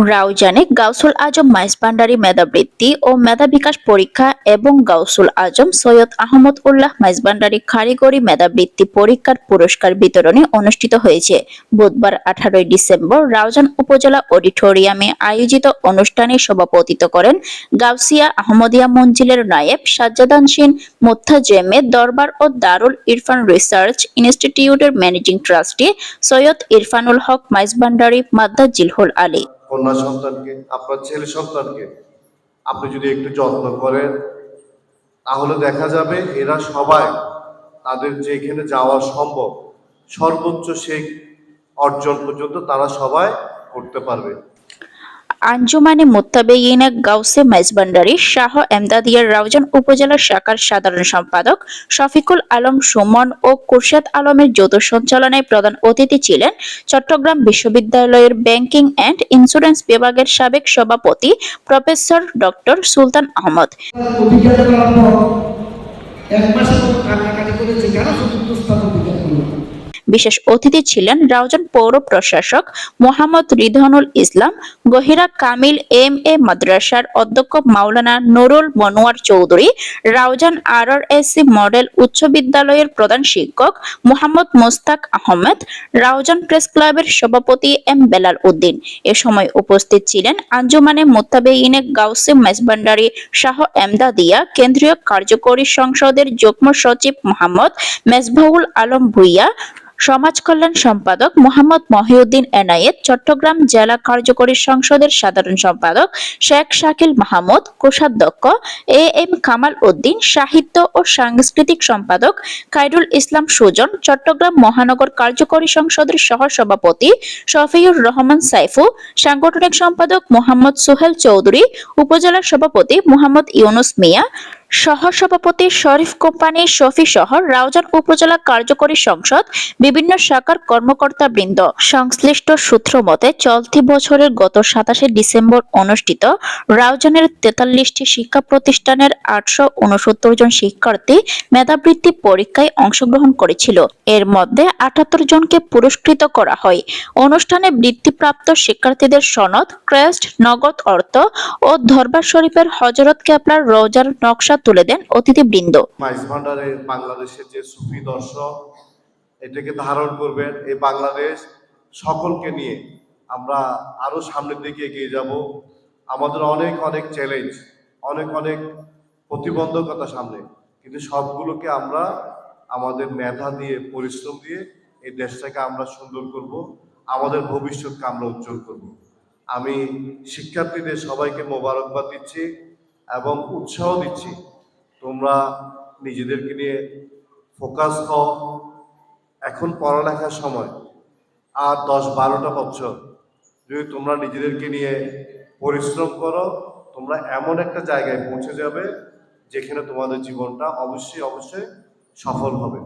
রাউজানে গাউসুল আজম মাইজভান্ডারী মেধাবৃত্তি ও মেধা বিকাশ পরীক্ষা এবং গাউসুল আজম সৈয়দ আহমদ উল্লাহ মাইজভান্ডারী কারিগরি মেধাবৃত্তি পরীক্ষার পুরস্কার বিতরণী অনুষ্ঠিত হয়েছে বুধবার 18 ডিসেম্বর রাউজান উপজেলা অডিটোরিয়ামে আয়োজিত অনুষ্ঠানে সভাপতিত্ব করেন গাউসিয়া আহমদিয়া মঞ্জিলের নায়েব সাজ্জাদানশীন মুত্তাজেমে দরবার ও দারুল ইরফান রিসার্চ ইনস্টিটিউটের ম্যানেজিং ট্রাস্টি সৈয়দ ইরফানুল হক মাইজভান্ডারী মাদ্দা জিলহুল আলী। কন্যা সন্তানকে, আপনার ছেলে সন্তানকে আপনি যদি একটু যত্ন করেন তাহলে দেখা যাবে এরা সবাই তাদের যেখানে যাওয়া সম্ভব সর্বোচ্চ সেই অর্জন পর্যন্ত তারা সবাই করতে পারবে। আঞ্জুমানে মুত্তাবেয়িনে গাউসে মাইজভান্ডারী শাহ এমদাদিয়ার রাউজান উপজেলা শাখার সাধারণ সম্পাদক শফিকুল আলম সুমন ও খুরশেদ আলমের যৌথ সঞ্চালনায় প্রধান অতিথি ছিলেন চট্টগ্রাম বিশ্ববিদ্যালয়ের ব্যাংকিং অ্যান্ড ইন্স্যুরেন্স বিভাগের সাবেক সভাপতি প্রফেসর ডক্টর সুলতান আহমদ। বিশেষ অতিথি ছিলেন রাউজান পৌর প্রশাসক মোহাম্মদ রিদওয়ানুল ইসলাম, গহিরা কামিল এম.এ মাদ্রাসার অধ্যক্ষ মাওলানা নুরুল মনোয়ার চৌধুরী, রাউজান আরআরএসসি মডেল উচ্চ বিদ্যালয়ের প্রধান শিক্ষক মোহাম্মদ মোস্তাক আহমেদ, রাউজান প্রেস ক্লাবের সভাপতি এম বেলাল উদ্দিন। এ সময় উপস্থিত ছিলেন আঞ্জুমানে মুত্তাবেয়িনে গাউসে মাইজভান্ডারী শাহ এমদাদিয়া কেন্দ্রীয় কার্যকরী সংসদের যুগ্ম সচিব মোহাম্মদ মেজবাহুল আলম ভূঁইয়া, সমাজ কল্যাণ সম্পাদক মোহাম্মদ মহিউদ্দিন এনায়েত, চট্টগ্রাম জেলা কার্যকরী সংসদের সাধারণ সম্পাদক শেখ শাকিল মাহমুদ, কোষাধ্যক্ষ এ.এম কামাল উদ্দিন, সাহিত্য ও সাংস্কৃতিক সম্পাদক খায়রুল ইসলাম সুজন, চট্টগ্রাম মহানগর কার্যকরী সংসদের সহ-সভাপতি শফিউর রহমান সাইফু, সাংগঠনিক সম্পাদক মোহাম্মদ সোহেল চৌধুরী, উপজেলা সভাপতি মোহাম্মদ ইউনুস মিয়া, সহ-সভাপতি শরীফ কোম্পানি শফি সহ রাউজান উপজেলা কার্যকরী সংসদ বিভিন্ন শাখার কর্মকর্তাবৃন্দ। সংশ্লিষ্ট সূত্র মতে চলতি বছরের গত 27 ডিসেম্বর অনুষ্ঠিত রাউজানের 43টি শিক্ষা প্রতিষ্ঠানের 869 জন শিক্ষার্থী মেধাবৃত্তি পরীক্ষায় অংশগ্রহণ করেছিল। এর মধ্যে 78 জনকে পুরস্কৃত করা হয়। অনুষ্ঠানে বৃত্তিপ্রাপ্ত শিক্ষার্থীদের সনদ, ক্রেস্ট, নগদ অর্থ ও দরবার শরীফের হযরত কেবলার রওজার নকশা তুলে দেন অতিথিবৃন্দ। মাইজভান্ডারে বাংলাদেশের যে সুফি দর্শন এটাকে ধারণ করবেন, এই বাংলাদেশ সকলকে নিয়ে আমরা আরো সামনের দিকে এগিয়ে যাব। আমাদের অনেক অনেক চ্যালেঞ্জ, অনেক অনেক প্রতিবন্ধকতা সামনে, কিন্তু সবগুলোকে আমরা আমাদের মেধা দিয়ে, পরিশ্রম দিয়ে এই দেশটাকে আমরা সুন্দর করব, আমাদের ভবিষ্যৎকে আমরা উজ্জ্বল করব। আমি শিক্ষার্থীদের সবাইকে মোবারকবাদ দিচ্ছি এবং উৎসাহ দিচ্ছি, তোমরা নিজেদেরকে নিয়ে ফোকাস হও। এখন পড়ালেখার সময় আর 10-12টা বছর যদি তোমরা নিজেদেরকে নিয়ে পরিশ্রম করো, তোমরা এমন একটা জায়গায় পৌঁছে যাবে যেখানে তোমাদের জীবনটা অবশ্যই অবশ্যই সফল হবে।